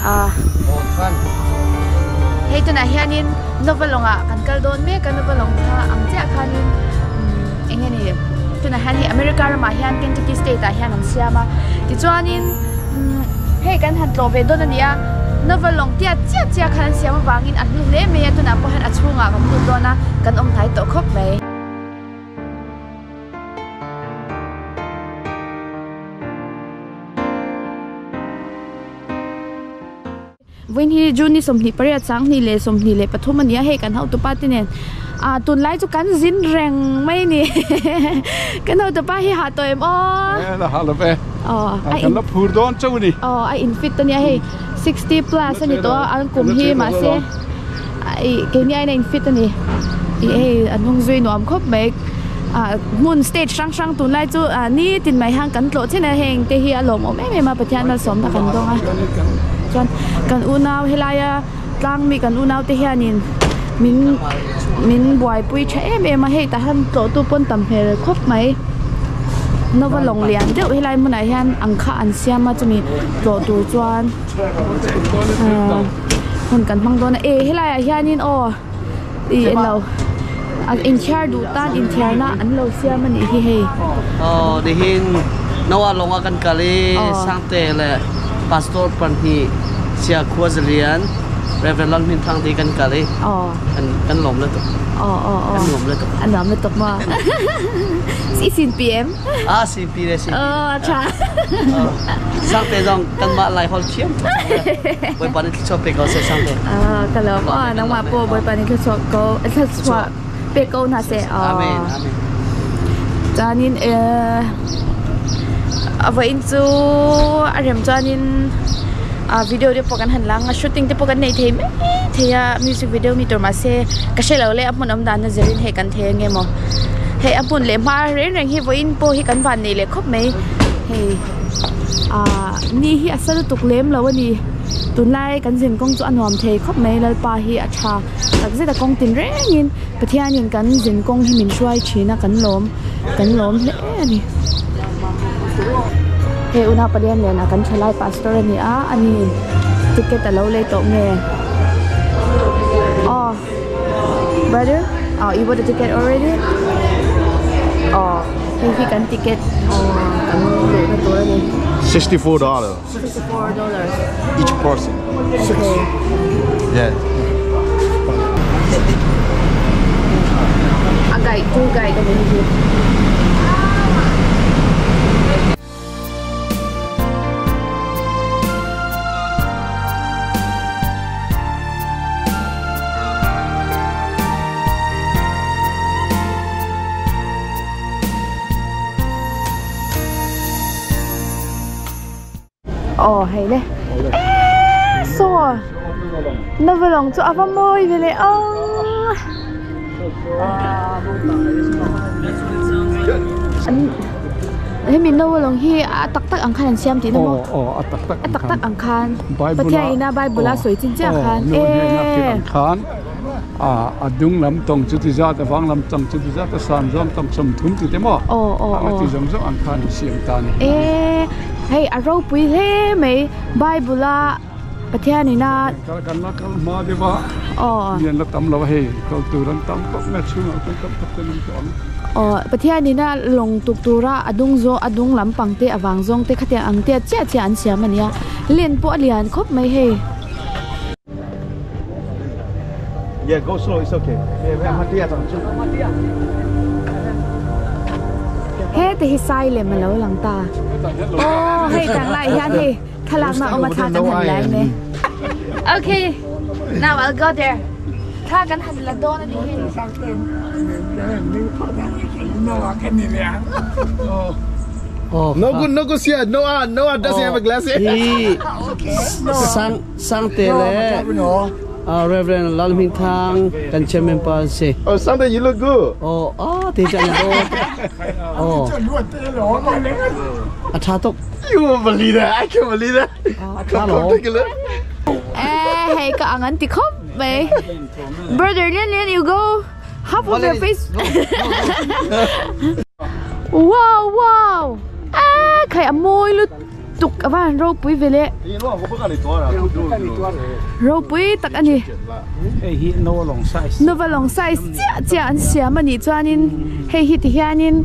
Hey tu nak hianin novelong kan kaldon me kan novelong ha angja kanin engeni tu nak hian America ma hian Kentucky State ta hian ang siama ti chuanin hey kan han tlo ve don ania novelong tia chia khan siama wangin an le me tu na po han achunga kan tu dona kan om thai to khop maiวันนี้จูนี่สมนิปริยจังนี่เลยสมนิเลยปฐุมนี่ให้กันเท่าตัวป้าที่เนี่ยตุนไล่จุกันซินแรงไม่นี่กันเท่าตัวป้าให้หาตัวเอ็มอ๋อแล้วหาแล้วไปกันแล้วพูดโดนเจ้านี่ไออินฟิตตัวนี้ให้60 plus นี่ตัวอันกลุ่มที่มาเสียไอเกนี่ไอในอินฟิตตัวนี้ไออันนุ่งซุยหนุ่มครบเมกมุนสเตจช่างตุนไล่จุนี่ติดไม่ห่างกันโกรธที่ไหนเฮงเตียหลงไม่มาประเทศมาสมตะกันตรงกันอุณาวเฮลายาตั้งมีกันอุณาวที่เฮียนินมินบวยปุยเชมมาให้แต่ท่านโตตัวปนต่ำเพลครบไหมนว่าลงเรียนเดี๋ยวเฮลายมันไหนเฮียนอังคาอันเซียมาจะมีโตตัวจวนคนกันบางตัวนะเฮลายเฮียนินอีเราอินเทียร์ดูต้านอินเทียร์นะอันเราเซียมันอีที่เฮเดี๋ยวเห็นนว่าลงกันกะเลยสร้างเตะเลยพาสตอร์ปันที่เสียครัวเรียนเรเวลลอนพินทางที่กันกะเลยกันหลอมเลยตัวกันหลอมเลยตัวอันหลอมเลยตัวมา4 PM 4 PM เลยสิใช่สร้างเตะต้องกันมาหลายคนเชี่ยมบอยปานี่ชอบเปกเอาเสียสร้างเตะกันแล้วก็น้องมาโปบอยปานี่คือชอบก็ชอบเปกเอาหน้าเสียจานินเอาไว้อินซูอะไรจานินวิดีโอเดี๋ยวพอกันหันหลังชูตติ้งเดี๋ยวพอกันในเทมเทียมิวสิกวิดีโอมีตัวมาเซ่ก็ใช่แล้วเลยอัปมันอมดานน่ะจะเรียนให้กันเทงไงมั้งให้อัปมันเลยมาเรียนเรื่องให้ไว้อินโปให้กันวันนี้เลยครบไหมให้นี่ที่อัศตุกเล่มแล้ววันนี้ตุนไล่กันสินกงจุอันหอมเทครบไหมแล้วปาฮีอัชาแต่ก็จะแต่กงตินเร่งยินประเทศยินกันสินกงให้มินช่วยชี้นะกันล้มเลยนี่เฮอุณาประเดี๋ยวเนี่ยนะกันใช้ไลน์พาสตอร์นี่อันนี้ติเกตแต่เราเลยตกเงี้ยbrother you bought the ticket already พี่กันติเกตกันเหลือตัวนี้$64 each person okay yeah ไก่ตู้ไก่กันเลยทีhay đấy so nó vừa lòng cho ava môi về lại anh mình đâu vừa lòng hi tắc ăn khan xem tí nữa tắc ăn khanประเทศน่ะใบบุระสวยจริงจ้ะคันdung lắm tông chút thì raแต่ฟังลำจังchút thì raแต่สามจอมต้องสมทุนที่เต็มอ่ะที่จอมอันคันเสียงตานี่เฮ้ยเราปุยเท่ไหมใบบุระประเทศนี้นะกันนักมาดีว่าเรียนรักตำเราเฮ้ยเขาตัวรักตำก็แม่ช่วยเป็นกับเป็นจอมประเทศนี้นะลงตุกตุระอดุงลำปังเตะวางจงเตะขัดยังอังเตะเจ้าอันเสียมันเนี่ยเล่นปวดเลียนครบไหมเฮ้Yeah, go slow. It's okay. Matia, Hey, the silent มาแล้วหลังตาให้จังไรยันที่ทลากมาเอามาทากันหันแรงเนี่ย Okay, now I'll go there. ทากันหันละโดนนี่No good, yeah. Noah doesn't have a glass. Sang tele. Reverend Lalmin Thang dan Chairman Palse. Oh, Sunday you look good. Thì chẳng Athatok. You won't believe that. I can't believe that. Come take a look. Hey, ka angan ti khop be. Brother, Lian, you go. Half of your face. Wow. Kaya amoy lut. tục avan ro pui vele ro pui tak ani hi nova long size chia an siam ani chuanin hei hi ti hianin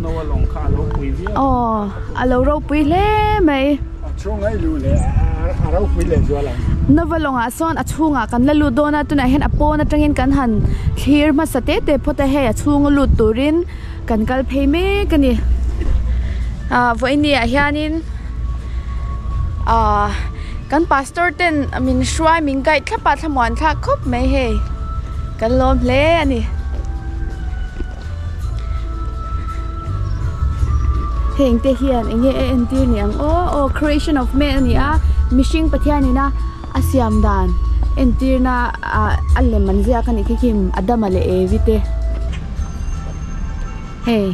alo ro pui hle mai nova longa son achunga kan la ludona tuna hen apona tangin kan han clear ma sate te phota he achung lu turin kan kal pheime kani voinia hianin kan pastor ten min shwai min guide thapa thamwan tha khop mai he kan lom hle ani heng te hian enge entir niang creation of man ni a mishing pathiani na asiam dan entir na alle manzia kan ikim adamale evite hey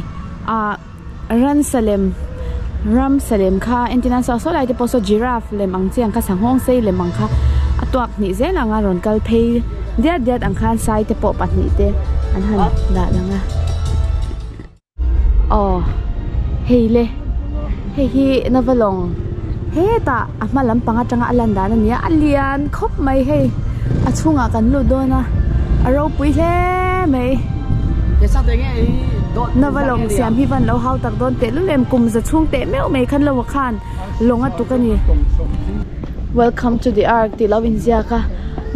Ramsalem kha entina sa so lai te poso giraffe lem ang chiang ka sanghong sei lem ang kha atuak ni zela nga ron kal phei dia ang khan sai te po pat ni te an han da langa heile hi navalong he ta amalam panga tanga alanda na nia alian khop mai he achunga kan lu dona aro pui he mai ke sa te nge navalong siam hi van lo hau tak don te lu lem kum za chung te meu mai khan lo khan longa tukani welcome to the ark ti lovin zia ka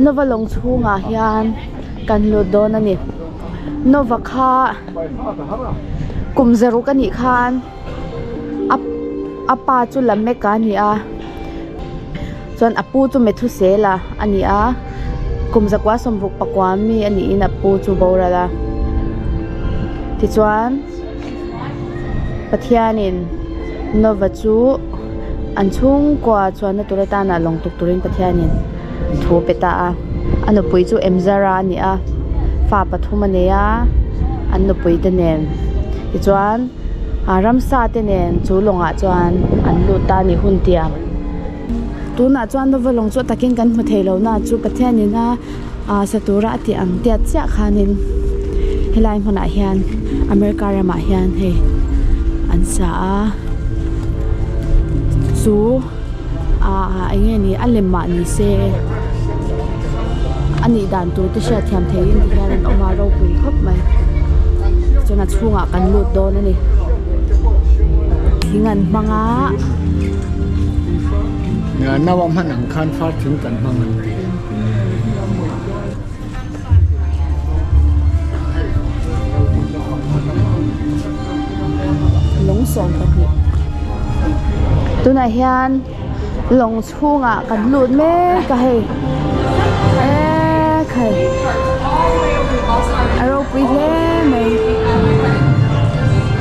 navalong chunga hian kan lu don ani nova kha kum zaru kani khan apa chu lamme ka ni a chon apu chu methu sela ani a kum zakwa somruk pakwami ani in apu chu borala ti chuan pathianin nova chu an chung kwa chuan na turata na long tuk turin pathianin thu peta a anu pui chu emzara ani a fa pathuma ne ya anu pui te nen ti chuan ramsa te nen chu longa chuan an lu ta ni hun tiam tu na chuan novalong chu takin kan hmu thei lo na chu pathianin a satura ti ang tia cha khanin helai hmana hian america rama hian he an sa chu enge ni alemma ni se ani dan tu te sha thiam thein ti hian oma ro pui khop mai chona chunga kan lut don ani hingan manga nga nawam han ang khan far thing kan mangan ti long song ka hi tuna hian long chunga kan lut me ka he khai aro pui he mai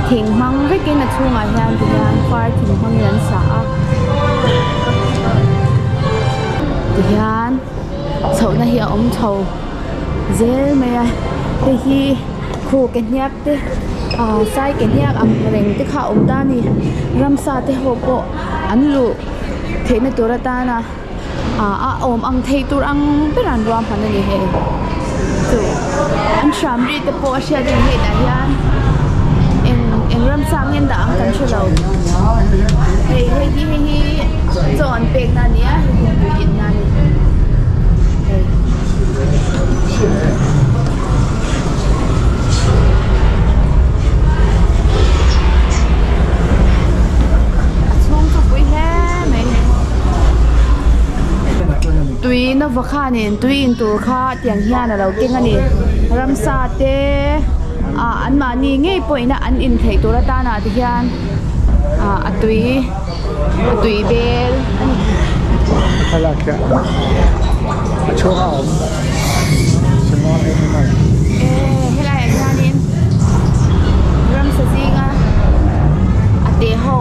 thing mang ve ke na chunga hian ti hian far thing mang yan sa ti hian chho na hi om chho zel me te hi khu ke nyap te sai ke nyak am reng te kha om ta ni ramsa te ho po an lu theina turata na om ang thei tur ang beran ram han ni he chu an sham ri te po asha de he da yan en ramsa ngen da ang kan chelo hey chon pek na nia in na ni tui na vakhanin tui in tur kha tiang hian alo king ani ramsa te an ma ni ngei poina an in thei tura ta na ti hian atui bel khala kya chora om semua ini mai helai hianin ramsa zinga ate ho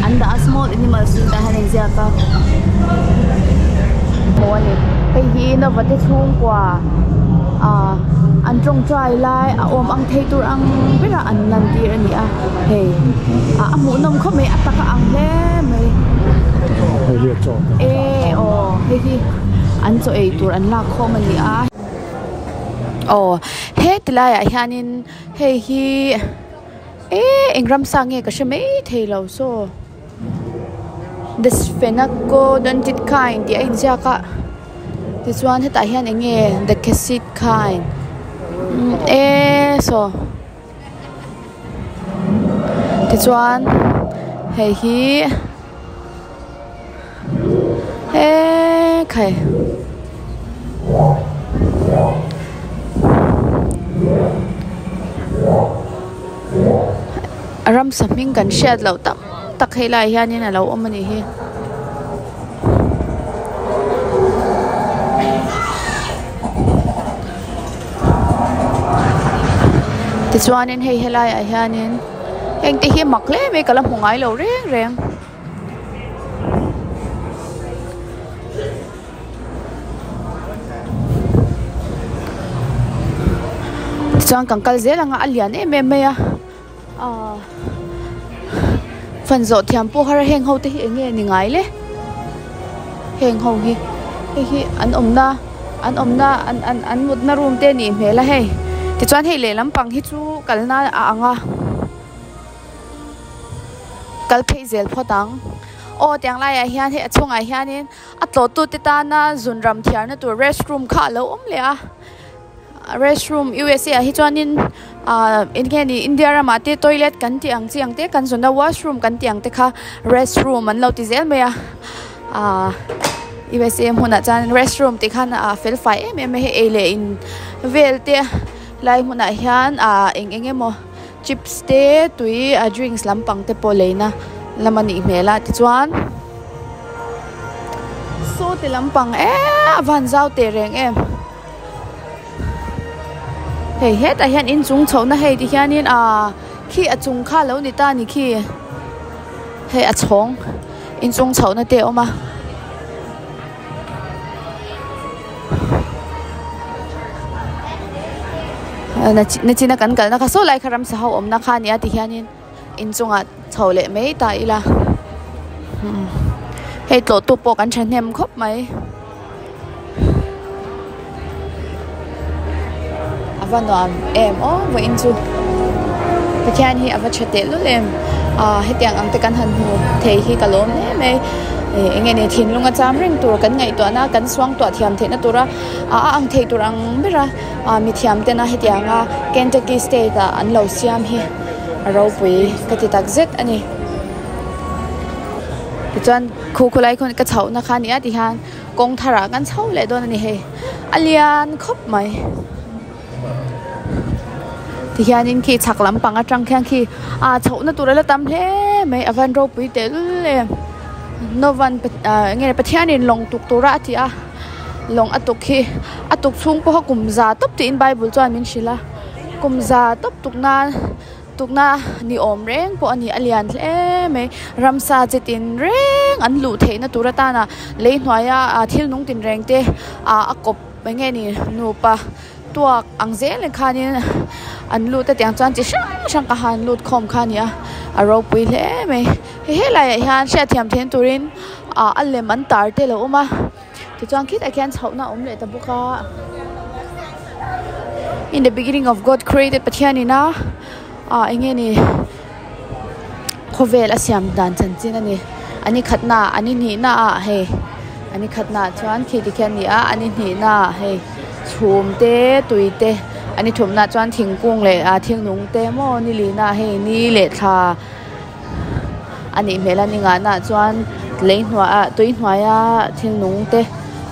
anda small animals ta hanin zia ka morning hey hi na vate chung kwa an trong trai lai om ang thei tur ang bera an nan ti ani hey amu nom kho me ataka ang le me hey lia cho hey an cho ei tur an la kho man ni he tilai hianin hey hi engram sange ka shemei thei lo so the sphenogodontic kind ti ai jaka ti chuan heta hian enge the cassid kind so ti chuan hei hi khai ram saming kan shed lo tam tak hei lai hianin alo omani hi ti chuanin hei helai a hianin eng ti hi makle me kalam hungai lo reng reng chuan kankal zelanga alian em ya phần dọ thiam po har heng ho te hi nge ni ngai le heng ho hi an omna mut na room te ni mela he ti chuan hei le lampang hi chu kalna anga kal phei zel photang o tiang lai a hian he achunga hianin a tlo tu te ta na zunram thiar na tur restroom kha lo om le a restroom USA hi chuanin in India ramate toilet kan ti ang chiang te kan zona washroom kan ti ang te kha restroom an lo ti zel me USA huna chan restroom te khan fel fai em he ele in vel te lai huna hian eng mo chips te tui drinks lampang te poleina lamani mela ti chuan so te lampang van zau te reng em hei het a hian in chung chho na hei ti hianin khi a chung kha lo ni ta ni khi hei a chhong in chung chho na te oma na china kan kal na kha so lai kharam sa ho om na kha ni a ti hianin in chunga chho le mei ta ila hei tlo tu po kan than hem khop mai avan em wa inchu pathian hi ava chate lu lem hetiang ang te kan han hu thei hi kalom ne me enge ne thin lunga cham ring tur kan ngai to na kan swang to thiam the na tura ang thei turang bera mi thiam te na hetianga Kentucky state an lo siam hi aro pui kati tak zet ani ti chuan khu khulai khon ka chho na kha ni a ti han kong thara kan chho le don ani he alian khop mai thì hianin khi chak lampang atang khyang khi chho na tura la tam hle mai avan ro pui te le novan nge pathianin long tuk tura ti long atuk khi atuk chung po kum za top ti in bible chuan min shila kum za top tuk na ni om reng po ani alian hle mai ramsa chetin reng an lu the na tura ta na le hnuaya thil nung tin reng te akop nge ni nu pa tuak ang zel khanin an lut ta tiang chuan chi sang ka han lut khom khania aro pui hle me he lai hian sha thiam then turin alle man tar te lo uma ti chuan khit a khan chhona om le ta buka in the beginning of God created pathianina enge ni khovel asiam dan chan chin ani ani khatna ani ni na he ani khatna chuan khi ti khan ni ani ni na he chhum te tui te ani thum na chuan thingkung le thing nung te mo ni li na he ni le tha ani mela ni nga na chuan lein hwa tui hnuaya thing nung te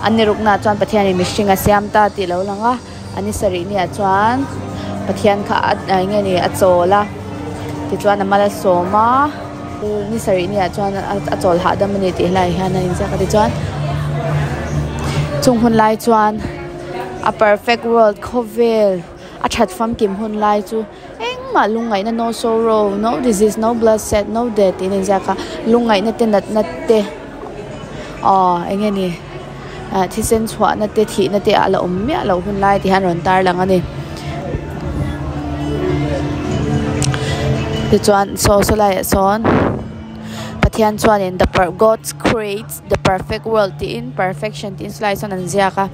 ani ruk na chuan pathian mi hringa siam ta ti lo langa ani sari ni chuan pathian kha nge ni achola ti chuan amala soma ni sari ni chuan achol ha dam ni ti lai hana in ja ka ti chuan chung hun lai chuan a perfect world khovel a that fam kim hun lai chu engma lungai na no sorrow no disease no bloodshed no death in jaka lungai na te na te enge ni thi sen chwa na te thi na te ala me ala hun lai ti han ron tar lang ani ti chuan so lai son pathian chuan in God creates the perfect world the imperfection in slai son an jaka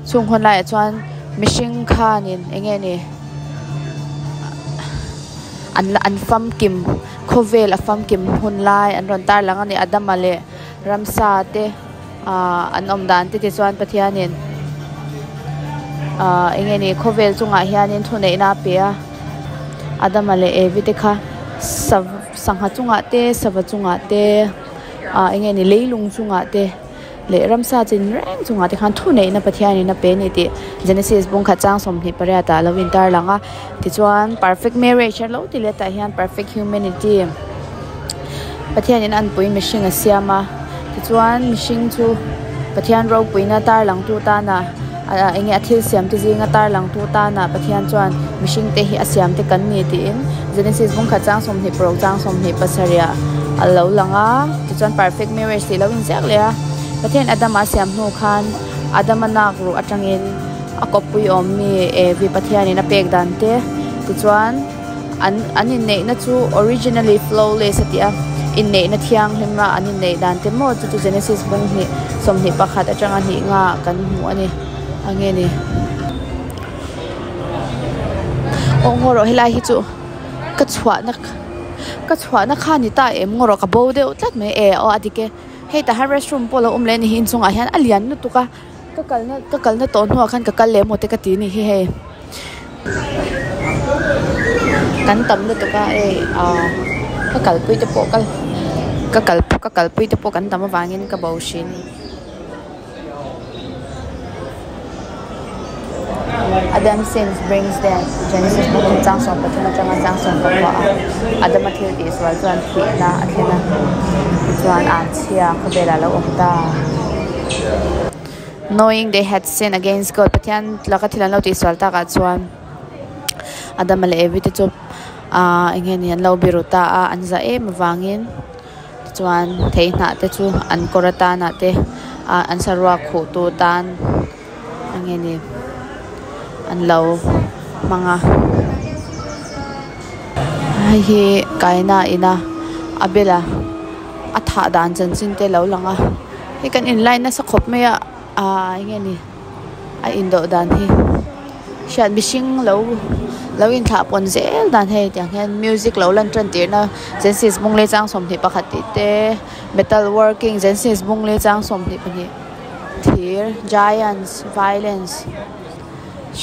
chung hon lai chuan mishing khanin enge ni an fam kim khovel afam kim hun lai an ron tar lang ani adam ale ramsa te an omdan te chuan pathianin engeni khovel chunga hianin thunei na pe adam ale evite kha sangha chunga te sawa chunga te engeni leilung chunga te le ramsa chin reng chunga te khan thunei na pathiani na pe ni ti Genesis bung kha chang som ni pariata lo winter langa ti chuan perfect marriage lo ti le ta hian perfect humanity pathianin an pui mishing a siama ti chuan mishing chu pathian ro puina tar lang tu ta na enge athil siam ti jinga tar lang tu ta na pathian chuan mishing te hi asiam te kan ni ti in Genesis bung kha chang som ni pro chang som ni pasaria allo langa ti chuan perfect marriage ti lo in jak le pathian adam asiam nu khan adam anak ru atangin akopui om mi vi pathiani na pek dan te ti chuan anin nei na chu originally flawless atia in nei na thiang hema anin nei dan te mo chu Genesis bung hi som ni pakhat atanga hi nga kan mu ani ange ni ongoro hilai hi chu ka chwa na khani ta em ngoro ka bo de utlat me o adike hei ta har restroom polo le ni hin chunga hian alian nu tuka ka kalna ton huwa khan ka kal le mote ka ti ni hi he kan tam na tuka ka kal pui te po ka kal pui te po kan tam wangin ka bo shin Adam sins brings them Genesis book chang som pathuma chang som pa Adam athil ti swal chuan thi na athena chuan an chia khabela lo omta knowing they had sinned against God pathian lakathilan lo ti swal ta ka chuan Adam le evite chu engeni an lo biruta an za e mawangin chuan theina te chu an korata na te an sarwa khu tu tan engeni an lo mga hi kaina ina abela atha dan chan chin te lo langa hi kan in line na sa khop me nge ni a indo dan hi shan bishing lo in tha pon zel dan he tyang hen music lo lan tran tir na Genesis bung le chang som thi pakhat ti te metal working Genesis bung le chang som thi pani thir giants violence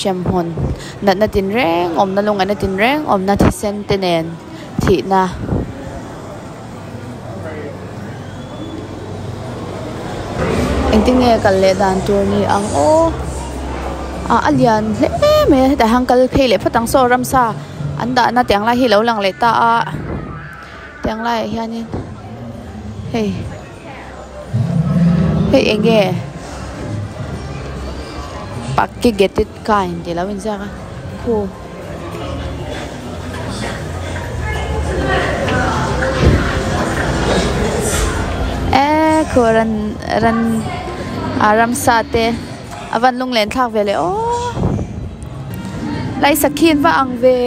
Shamhon na tin reng om na lunga na tin reng om na thi sentenen thi na engting nge kal le dan tur ni ang alian le me da hangkal phele phatang so ramsa anda na tiang la hi lo lang le ta tiang lai hianin hey enge pakki get it kind de lawin sa ka ko ko ran aram sate avan lung len thak vele lai sakhin wa ang ve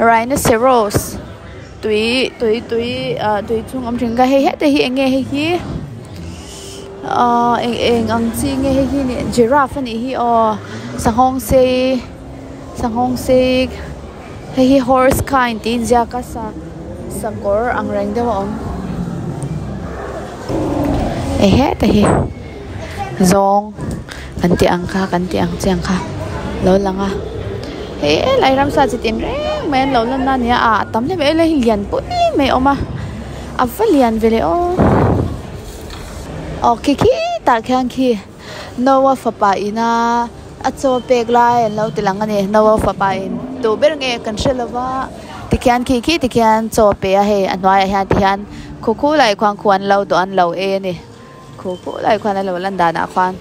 rhinoceros tui chung am thing ga he te hi enge hi eng ang chi nge hi ni giraffe ni hi sanghong se hi horse kind tin ja ka sa kor ang reng de om he ta hi zong kan ti ang chiang kha lo langa lai ram sa chi tin reng men lo lan na nia tam le ve le lian pu me oma avalian vele kiki ta khang khi nowa fapa ina acho pek lai lo tilang ani nowa fapa in to ber nge kan shelawa tikyan kiki tikyan cho pe he anwai hian tian khu lai khwang khwan lo do an lo e ni khu lai khwan lo lan da na khwan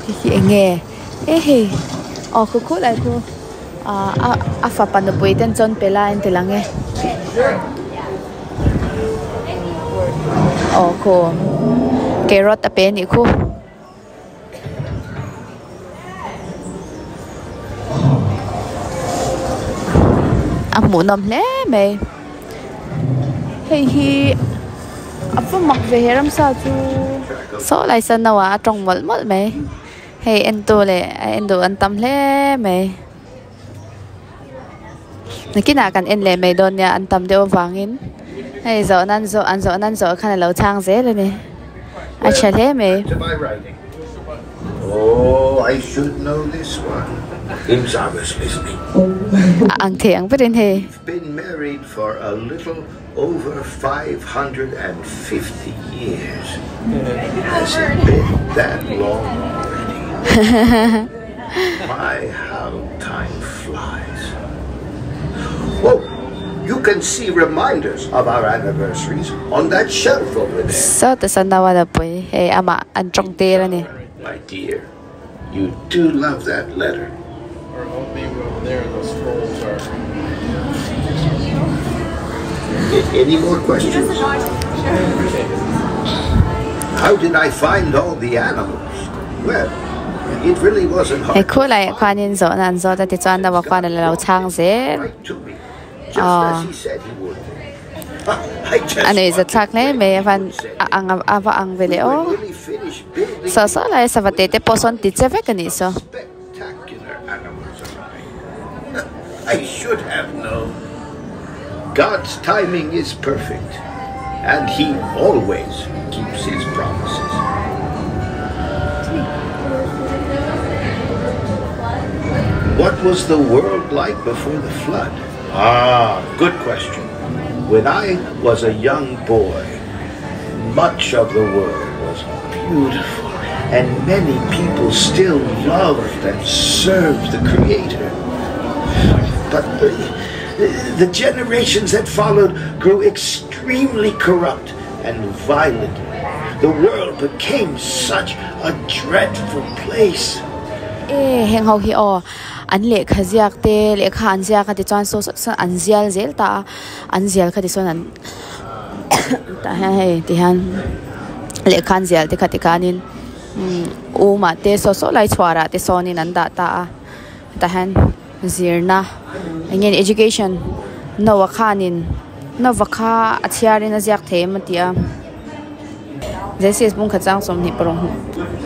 kiki nge he khu lai khu fapa no puiten chon pe lai tilang e ko carrot ape ni khu mu nom le me hi apu mak ve heram sa chu so lai san nawa trong mol me endo an tam le me nakina kan en le mai don ya an tam deu wangin hei zo nan zo khana lo chang ze le ni a chale me. Oh, I should know this one. Since I was listening. Ang thiang pedin he. We've been married for a little over 550 years. Has it been that long already? My, how time flies. Oh, you can see reminders of our anniversaries on that shelf over there. So the sanawa na po hey ama an trong te ra ni. My dear, you do love that letter. Or maybe over there, those scrolls are. Any more questions? How did I find all the animals? Well, it really wasn't hard. Hey, cool like kwanin zo nan zo ta ti chuan da wa kwan la lo chang ze. Right to me, just as he said he would. I just Ano is wanted attack le me van ang ava ang vele o. really finish building So la sa vatete poson ti cheve kani so. spectacular animals alive. I should have known. God's timing is perfect, and He always keeps His promises. What was the world like before the flood? Ah, good question. When I was a young boy, much of the world was beautiful, and many people still loved and served the Creator. But the generations that followed grew extremely corrupt and violent. The world became such a dreadful place. Heng ho hi o an le khaziak te le khan zia ka ti chuan so an zial zel ta an zial kha ti son an ta he ti han le khan zial te khati kanin u ma te so lai chwara te sonin an da ta ta han zirna ngen education no wa khanin no wa kha athiarin a ziak the matia this is bung khachang som ni parong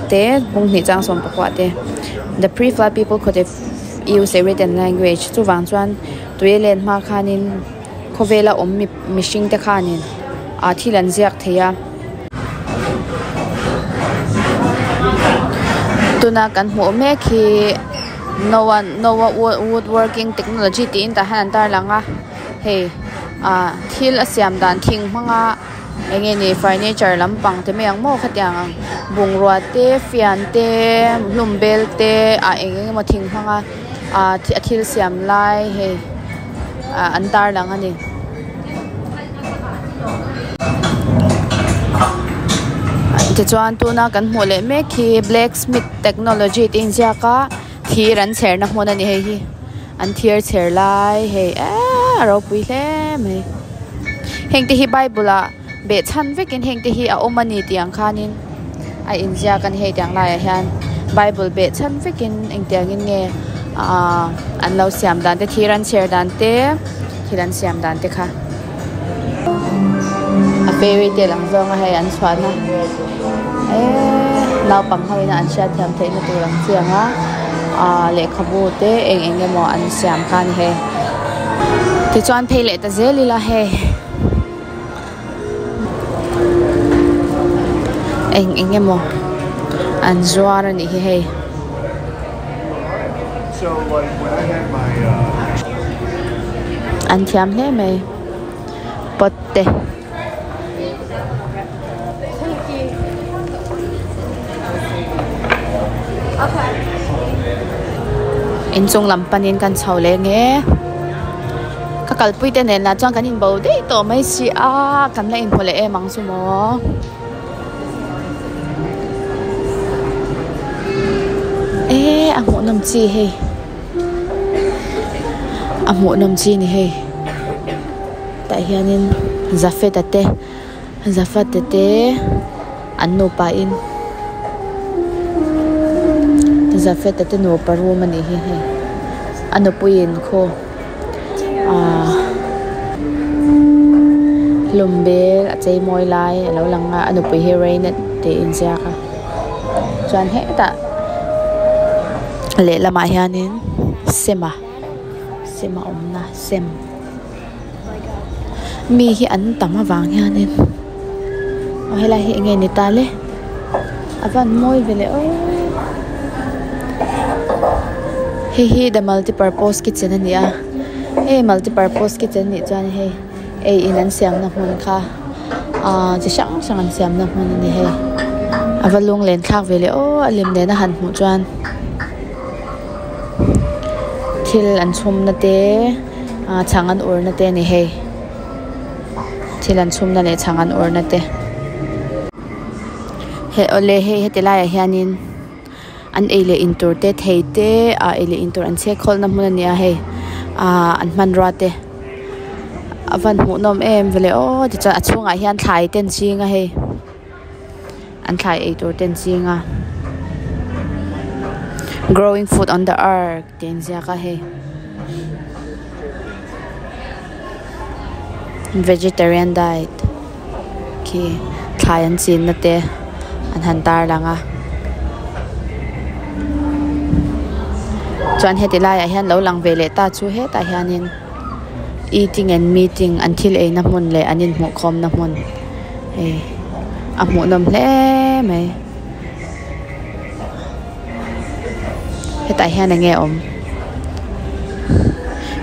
te bung ni chang som pakwa te. The pre-flood people could have used a written language to wang chuan tuilen ma khanin khovela mishing te khanin a thilan ziak theya tuna kan hmu me khi no woodworking technology ti in ta han tar langa hey thil asiam dan thing manga enge ni furniture lampang te meang mo khatyang bungrua te fian te lumbel te enge ma thing hanga thil siam lai he antar lang ani ti chuan tuna kan hmu le me khi blacksmith technology tin sia ka thir an cher na hmona ni he hi an thir cher lai he ro pui hle me heng te hi bible a be chan vekin heng te hi a omani tiang khanin a india kan he tiang lai hian bible be chan vekin eng tiangin nge an lo siam dan te thiran cher dan te thiran siam dan te kha a fairy te lang zong a he an chwana lao pang hoi na an sha thiam thei na tu lang chianga le khabu te eng mo an siam khan he ti chuan phei le ta zeli la he eng mo an zuar ani hi he So, like, when I had my, an thiam hle me potte in chung lam panin kan chhaule nge ka kalpui te nen la chang kan in bo dei to mai si a kan la in phole e mang su mo amo nam chi he amo nam chi ni he ta hianin zafet te anno pa in zafet te no paru mani he ano puin kho lumbel a chei moi lai lo langa ano pui he rain te in sia ka chan he ta le lama hianin sema sem om na sem mi hi an tam awang hianin hela hi nge ni ta le avan moi vele oi hi the multi-purpose kitchen ania multi-purpose kitchen ni chan he in an siam na mun kha chi sang an siam na mun ni he avalung len thak vele alim ne na han mu chuan thil an chum na te chang an ur na te ni he thil an chum na le chang an ur na te he ole he telai hianin an ele intur te theite ele intur an che khol na mun ania he an man ra te avan hu nom em vele ti cha achunga hian thlai ten chinga he an thlai ei tur ten chinga growing food on the ark ten zaka he vegetarian diet ki thlai an chin na te an han tar langa chuan hetilai hian lo lang vele ta chu he ta hianin eating and meeting until ei na mun le anin mu khom na mun a mu nom hle mai heta hian nge om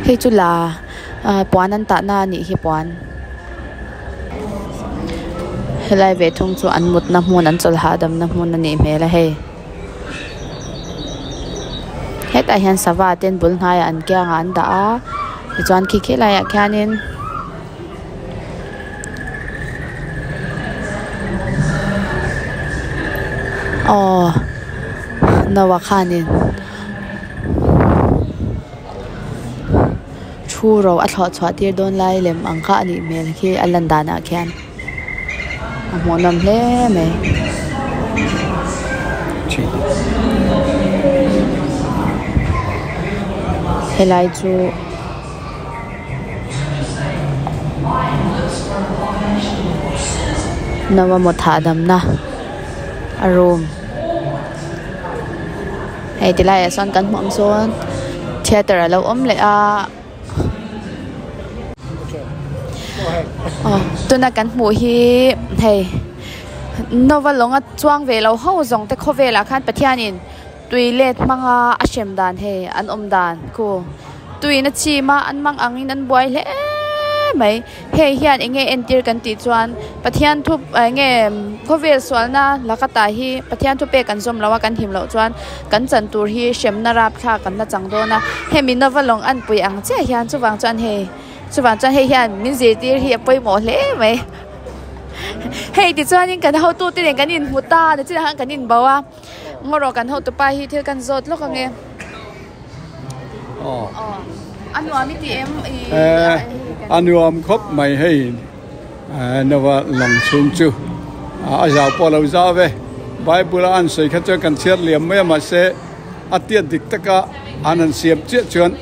he chu la puan an ta na ni hi puan helai ve thung chu an mut na mun an chol ha dam na mun ani me la he heta hian sawa ten bul hnai an kya nga an da a chuan khi khi lai a khanin nawa khanin thu ro a thlo chwa tir don lai lem angkha ani mel khi alandana khian amonam hle me helai chu nawa motha dam na arom hey tilai son kan mom son theater lo om le a tuna kan mu hi hey nawa longa chuang ve lo ho zong te kho ve la khan pathianin tuilet manga ashem dan he an om dan ko tuina chi ma an mang angin an boy le mai he hian enge entir kan ti chuan pathian thup nge khovel swalna lakata hi pathian thu pe kan zom lawa kan him lo chuan kan chan tur hi shem na rap tha kan na changdona he min nawalong an pui ang che hian chuwang chuan he hian min je tir hi poi mo hle mai he ti chuan in kan ho tu ti kan in muta de chi han kan in bawa ngoro kan ho tu pa hi thil kan zot lo ka nge anwa mi ti em anuam khop mai hei nawa long chung chu a jaw po lo za ve bible an sei kha cha kan chiat liam me ma se atiat dik taka anan siam che chuan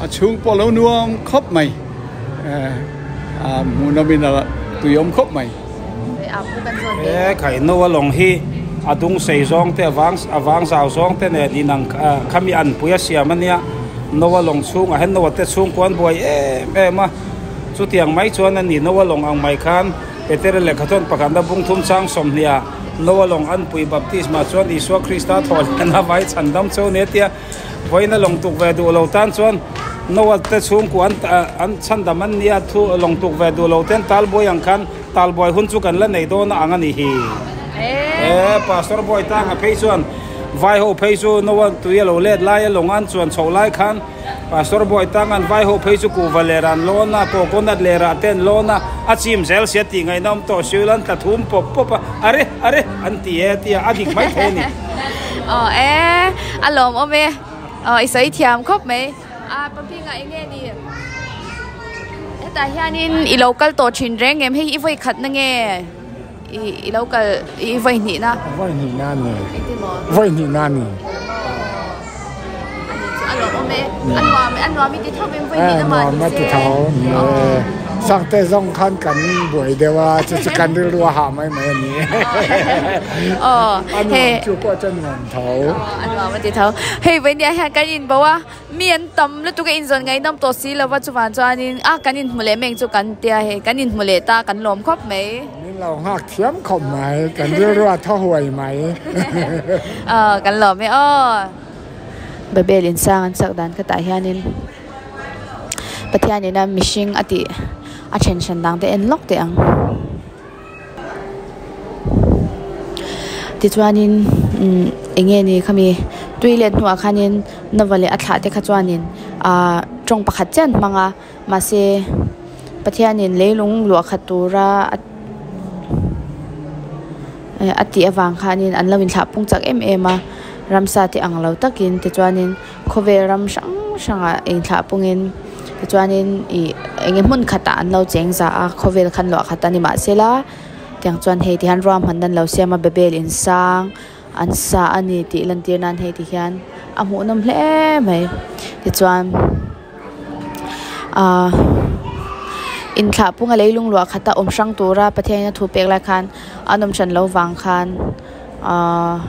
a chung po lo nuam khop mai mu na min la tuyom khop mai khai nawa long hi adung sei zong te awang zaw zong te ne dinang khami an puya siamania nawa long chung a hen nawa te chung puan boy ma chu tiang mai chuan ani nawa long ang mai khan peter le khaton pakanda bung thum chang som nia nawa long an pui baptisma chuan iswa krista thol na vai chandam chu ne tia voina long tuk ve du lo tan chuan nawa te chung ku an chandam an nia thu long tuk ve du lo ten tal boy ang khan tal boy hun chu kan la nei do na ang ani hi pastor boy tang a phei chuan vai ho phei chu nawa tu yelo let lai long an chuan chho lai khan pastor boy tangan vai ho phei chu ku valeran lona po konat lera ten lona achim zel sia ti ngai nam to siulan ta thum pop are anti tia adik mai theni alom ome isai thiam khop me pampinga enge ni eta hianin i local to thin reng em hei i voi khat na nge i local i voi ni na ni anwa mi ti thau ben voi ni na ma ti thau สังเตจงขันกันบ่อยเดียวว่าจะกันรัวหาไม่อันนี้เฮ้จูก็จะงอนเท้าอันว่ามันจะเท้าเฮ้ยวันนี้เฮกันอินบอกว่าเมียนต่ำแล้วตุกอินส่วนไงน้ำตัวสีแล้วว่าจุวันจวนอินกันอินมุเลเมงจุกันเตียเฮกันอินมุเลตากันหลอมครบไหมนี่เราหักเทียมขมไหมกันรัวเท่าหวยไหมกันหลอมไหมเบเบลินสร้างสักดันก็ตายเฮนินปะเทียนี่นะมิชิงอติอาเชนชันดังแต่เอ็นล็อกเตียงที่จวนินเองนี่เขามีตุยเล่นหัวคันินนวเลอัฐาเตขจวนินจงประคัดเจนมังมาเซปะเทียนินเลยลุงหลวงขัตูระอติอวังคันินอันลวินทับปุ่งจากมารำซาที่อังเราตะกินที่จวนินโคเวรำช่างเองทับปุ่งินจวนนี้เองมุ่งขัดอันเราเจงซาโควิดขันหลอกขัดอันนี้มาเสียละที่ยังจวนเฮที่ฮันรวมหันดันเราเสียมาเบเบลินซังอันซาอันนี้ที่ลันเตียนันเฮที่ฮันอาหูน้ำเล่ไหมที่จวนอินขาปุ่งอะไรลุงหลวงขัดตาอมช่างตัวราประเทศนี้ถูกเปกละคันอันนมฉันเราวังคัน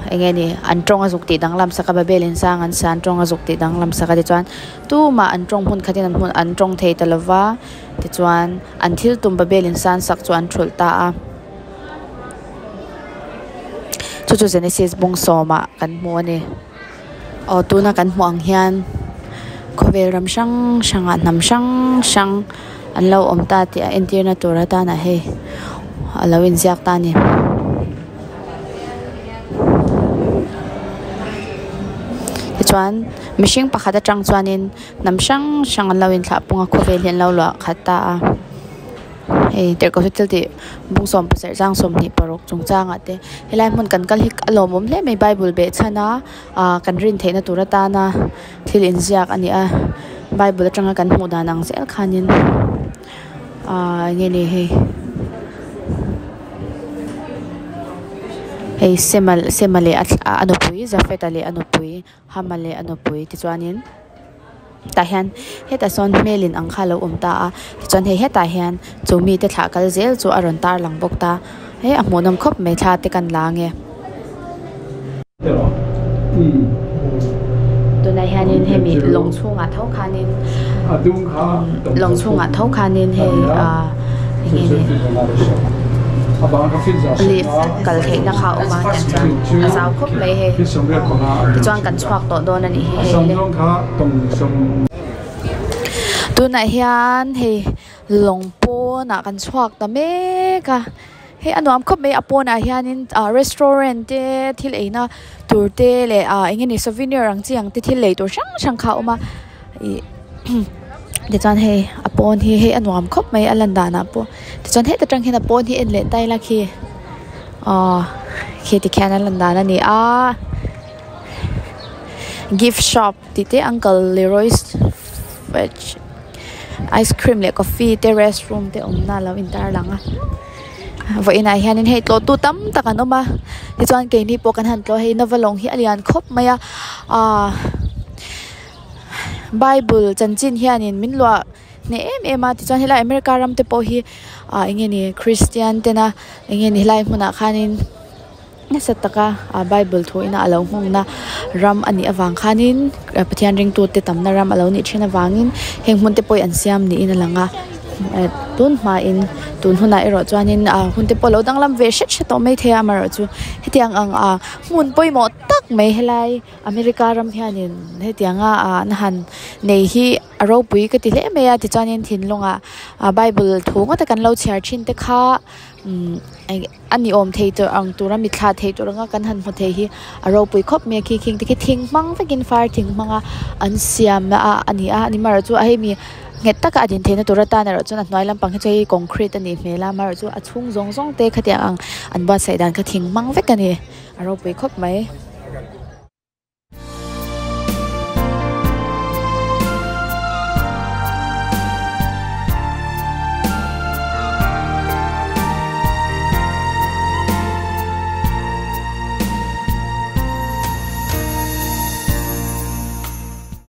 เองนี่อันตรงอาจุกติดังลำสักแบบเบลินซังอันสันตรงอาจุกติดังลำสักที่จวนตู้มาอันตรงหุ่นขัดที่นั่นหุ่นอันตรงเทตลว่าที่จวนอันที่ตุ่มแบบเบลินซันสักจวนชุลตาจู่ๆเจเนซิสบงโซมากันมัวนี่ตู้นักกันมัวอังเฮียนโคเวรำช่างอันนำช่างอันเราอมตาที่อินเดียนาตัวระตานะเฮเราอินเสียกตานี่จวนมิชิงปะขัดจังจวนินนำช่างเราอินทับปุ่งโคเวเลียนเราหลอกขัดตาเด็กก็ฟิตติบุ้งสมภาษาจ้างสมนิปรกจงจ้างเฮลัยมันกันกันฮิกอารมณ์เล่ไม่ไบเบิลเบชนะกันรินเทนตุระตานะที่ลินเซียกอันนี้ไบเบิลจังกันหูดานังเซลคานินเงี้ยนี่เซมาเลอนุปุยจะเฟตเลอนุปุยฮามาเลอนุปุยที่จวนินแต่เห็นแต่ส่วนเมลินอังคาเราตาที่จวนแต่เห็นจูมีแต่ถากลเซลจูอารอนตาหลังบกตาอโมนมคบไม่ชาติกันลางเงตัวในเห็นมีลงช่วงเท่าคานินลงช่วงเท่าคานินอย่างนี้ลีฟกัลเทนนะคะออกมาอย่างจังอาสาวคบไม่เฮจวนกันชวักตัวโดนนี่เฮเลยตัวไหนเฮียนเฮหลงปูน่ะกันชวักตัวเมกะเฮอันนั้นคบไม่อปูน่ะเฮียนินรีสอร์ทที่เลยนะตัวเตเลยอย่างนี้ซอฟต์แวร์รังจีอย่างที่เลยตัวช่างเขาออกมาเดี๋ยวจวนเฮอปอนเฮอันวามคบไม่อลันดานะปูเดี๋ยวจวนเฮแต่จังเฮอปอนเอ็นเล่ได้ละคีที่แค่นั้นลันดานะนี่gift shop ที่เต Uncle Leroy's ice cream เลย coffee เต restroom เตน่าแล้วอินเตอร์หลังวันนี้เฮียนี่เฮตัวตู้ตั้มตะกันออกมาเดี๋ยวจวนเก่งที่ปกันหันตัวเฮนวลงที่อเลียนคบไม่ไบเบิลจันจินเฮียนินมินลัวเนี่ยมาที่จวนเฮลัยอเมริการัมเตปโอฮีอย่างนี้คริสเตียนเตนะอย่างนี้ไลฟ์มุนักขานินนี่สัตตะกะไบเบิลทูอินะอารมณ์หงนะรัมอันนี้อวังขานินปะเทียนริงตัวเตตัมนะรัมอารมณ์นี่เช่นอวังินเฮงมุนเตปอยอันเซียมนี่อินะลังอ่ะตุนมาอินตุนหุ่นไหนรอจวนนินหุ่นเตปโลดังลำเวชเชตไม่เทียมาหรอจูเฮตียงมุนปอยหมดตักไม่เฮลัยอเมริการัมเฮียนินเฮตียงนั่นหันในที่เราปุยก็ติเล่ไม่ที่จวนนินทิ้งลงไบเบิลถูกแต่กันเราเชียร์ชินเตค่าอันนี้อมเทตัวอังตัวรามิดขาเทตัวรังกันหันพอเทฮีเราปุยคบเมียคิงที่ทิ้งมังไปกินไฟทิ้งมังอันเสียมอันนี้มาเราจูให้มีเงตตะกะดินเทนตัวรัตาเนี่ยเราจูนัดน้อยลำปังให้ใจคอนกรีตอันนี้เมล่ามาเราจูชุ่งซงเตะขยันอันบอดใส่ดันก็ทิ้งมังไปกันนี่เราปุยคบไหม